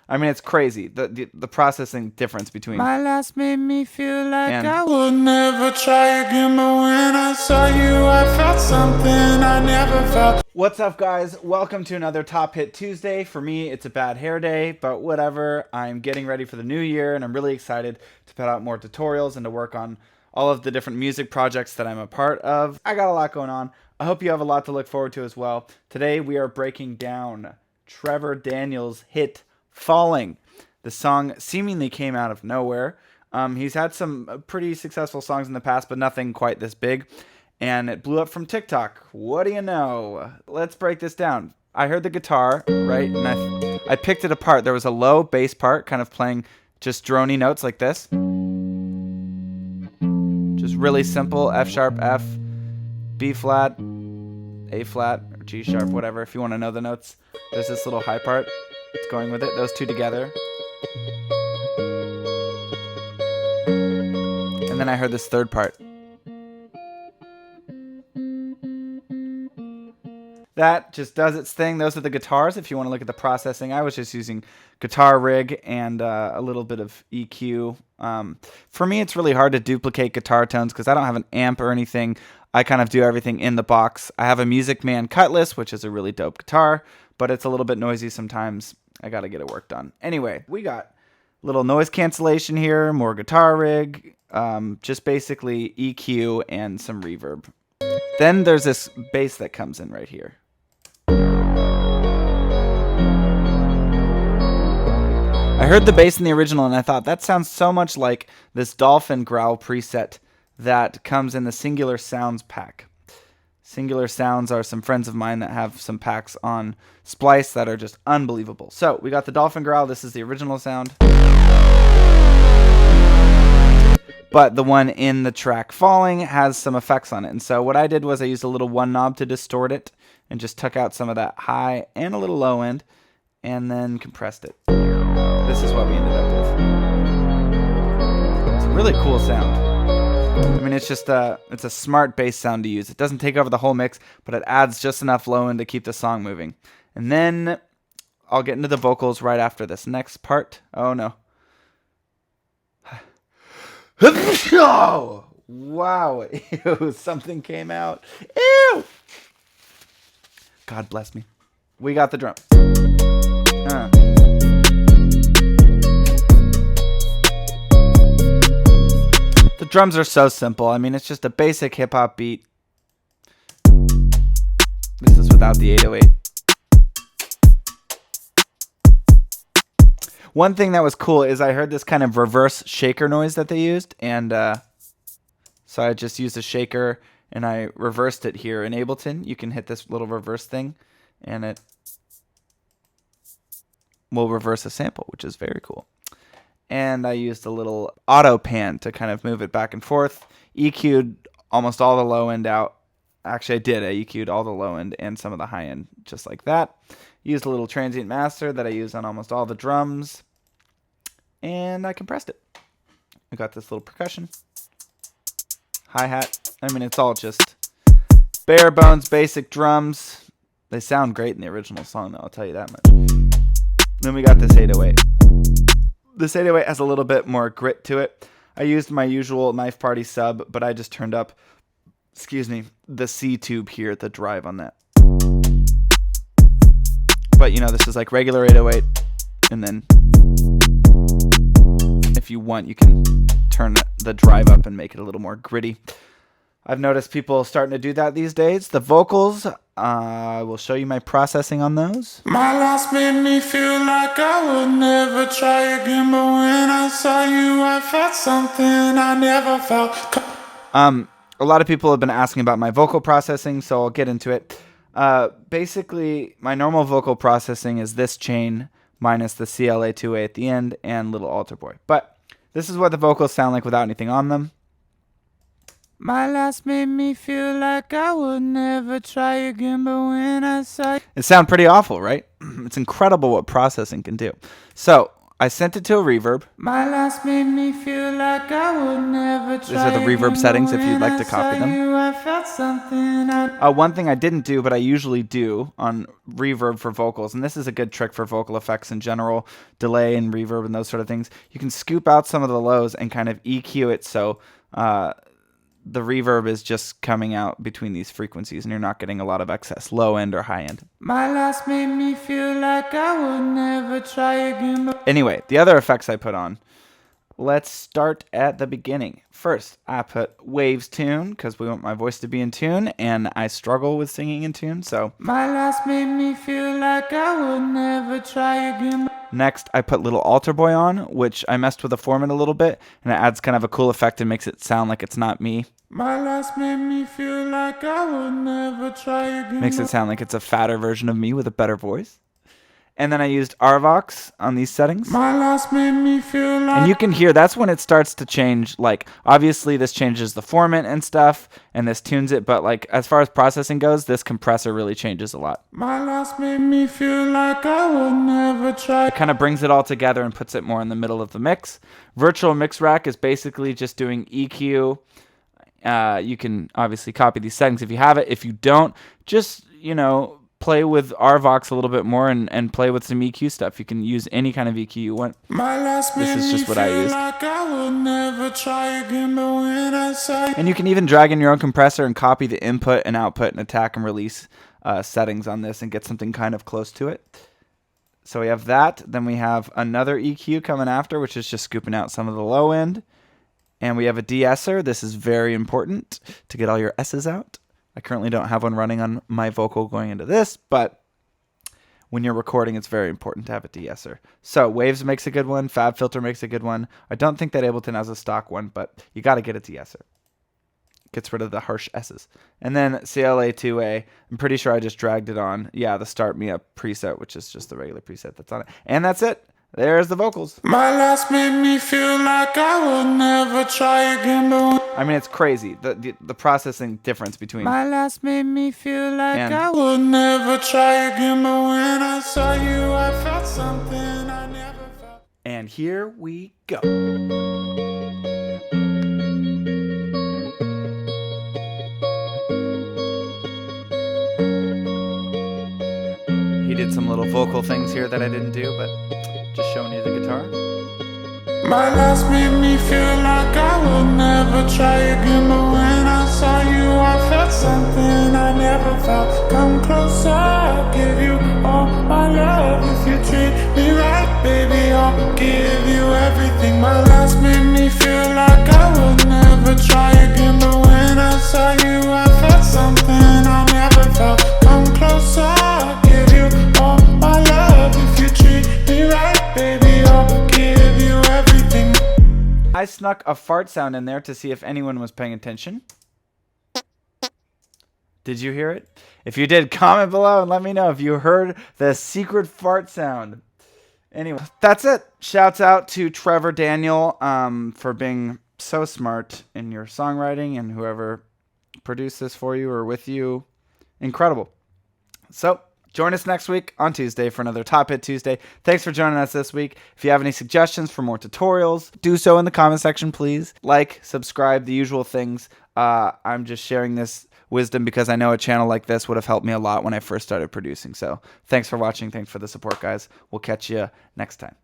I mean, it's crazy. The processing difference between. My last made me feel like I would never try again, but when I saw you, I felt something I never felt. What's up, guys? Welcome to another Top Hit Tuesday. For me, it's a bad hair day, but whatever. I'm getting ready for the new year, and I'm really excited to put out more tutorials and to work on all of the different music projects that I'm a part of. I got a lot going on. I hope you have a lot to look forward to as well. Today, we are breaking down Trevor Daniel's hit Falling. The song seemingly came out of nowhere. He's had some pretty successful songs in the past, but nothing quite this big. And it blew up from TikTok. What do you know? Let's break this down. I heard the guitar, right? And I picked it apart. There was a low bass part, kind of playing just drony notes like this. Just really simple. F sharp, F, B flat, A flat, or G sharp, whatever, if you want to know the notes. There's this little high part. It's going with it. Those two together. And then I heard this third part. That just does its thing. Those are the guitars. If you want to look at the processing, I was just using guitar rig and a little bit of EQ. For me, it's really hard to duplicate guitar tones because I don't have an amp or anything. I kind of do everything in the box. I have a Music Man Cutlass, which is a really dope guitar, but it's a little bit noisy sometimes. I got to get it worked on. Anyway, we got a little noise cancellation here, more guitar rig, just basically EQ and some reverb. Then there's this bass that comes in right here. I heard the bass in the original and I thought that sounds so much like this dolphin growl preset that comes in the Singular Sounds pack. Singular Sounds are some friends of mine that have some packs on Splice that are just unbelievable. So we got the dolphin growl. This is the original sound. But the one in the track Falling has some effects on it. And so what I did was I used a little one knob to distort it and just took out some of that high and a little low end and then compressed it. This is what we ended up with. It's a really cool sound. I mean, it's a smart bass sound to use. It doesn't take over the whole mix, but it adds just enough low end to keep the song moving. And then I'll get into the vocals right after this next part. Oh no. Oh, wow. Ew, something came out. Ew. God bless me. We got the drum. The drums are so simple. I mean, it's just a basic hip-hop beat. This is without the 808. One thing that was cool is I heard this kind of reverse shaker noise that they used, and so I just used a shaker and I reversed it here in Ableton. You can hit this little reverse thing, and it will reverse a sample, which is very cool. And I used a little auto pan to kind of move it back and forth. EQ'd almost all the low end out. Actually, I did. I EQ'd all the low end and some of the high end, just like that. Used a little transient master that I use on almost all the drums. And I compressed it. I got this little percussion. Hi-hat. I mean, it's all just bare bones, basic drums. They sound great in the original song, though, I'll tell you that much. Then we got this 808. This 808 has a little bit more grit to it. I used my usual Knife Party sub, but I just turned up, the C tube here, the drive on that. But, you know, this is like regular 808, and then if you want, you can turn the drive up and make it a little more gritty. I've noticed people starting to do that these days. The vocals, I will show you my processing on those. My last made me feel like I would never try again, but when I saw you, I felt something I never felt. A lot of people have been asking about my vocal processing, so I'll get into it. Basically, my normal vocal processing is this chain minus the CLA2A at the end and little altar boy. But this is what the vocals sound like without anything on them. My last made me feel like I would never try again, but when I saw you... It sounds pretty awful, right? It's incredible what processing can do. So I sent it to a reverb. My last made me feel like I would never try. These are the reverb settings if you'd like to copy them. I felt something One thing I didn't do, but I usually do on reverb for vocals, and this is a good trick for vocal effects in general, delay and reverb and those sort of things. You can scoop out some of the lows and kind of EQ it so the reverb is just coming out between these frequencies and you're not getting a lot of excess low end or high end. My last made me feel like I would never try again. Anyway, the other effects I put on. Let's start at the beginning. First, I put Waves tune because we want my voice to be in tune, and I struggle with singing in tune, so. My last made me feel like I would never try again. Next, I put Little Altar Boy on, which I messed with the format a little bit, and it adds kind of a cool effect and makes it sound like it's not me. My last made me feel like I would never try again. Makes it sound like it's a fatter version of me with a better voice. And then I used Arvox on these settings. My last made me feel like. And you can hear that's when it starts to change. Like, obviously this changes the format and stuff, and this tunes it, but like as far as processing goes, this compressor really changes a lot. My last made me feel like I would never try. It kind of brings it all together and puts it more in the middle of the mix. Virtual Mix Rack is basically just doing EQ. You can obviously copy these settings if you have it. If you don't, just, play with Arvox a little bit more and play with some EQ stuff. You can use any kind of EQ you want. This is just what I used. And you can even drag in your own compressor and copy the input and output and attack and release settings on this and get something kind of close to it. So we have that. Then we have another EQ coming after, which is just scooping out some of the low end. And we have a de-esser. This is very important to get all your S's out. I currently don't have one running on my vocal going into this, but when you're recording, it's very important to have a de-esser. So Waves makes a good one. Fab Filter makes a good one. I don't think that Ableton has a stock one, but you got to get a de-esser. Gets rid of the harsh S's. And then CLA2A, I'm pretty sure I just dragged it on. Yeah, the Start Me Up preset, which is just the regular preset that's on it. And that's it. There's the vocals. My last made me feel like I would never try again. I mean, it's crazy. The processing difference between. My last made me feel like I would never try again. But when I saw you, I felt something I never felt. And here we go. He did some little vocal things here that I didn't do, but just showing you the guitar. My last made me feel like I would never try again. But when I saw you, I felt something I never felt. Come closer, I'll give you all my love. If you treat me right, baby, I'll give you everything. My last made me feel like I would never try again. But when I saw you, I felt something I never felt. Come closer, I'll give you all my love. If you treat me right, baby, I'll give you everything. I snuck a fart sound in there to see if anyone was paying attention. Did you hear it? If you did, comment below and let me know if you heard the secret fart sound. Anyway, that's it. Shouts out to Trevor Daniel for being so smart in your songwriting, and whoever produced this for you or with you. Incredible. So join us next week on Tuesday for another Top Hit Tuesday. Thanks for joining us this week. If you have any suggestions for more tutorials, do so in the comment section, please. Like, subscribe, the usual things. I'm just sharing this wisdom because I know a channel like this would have helped me a lot when I first started producing. So thanks for watching. Thanks for the support, guys. We'll catch you next time.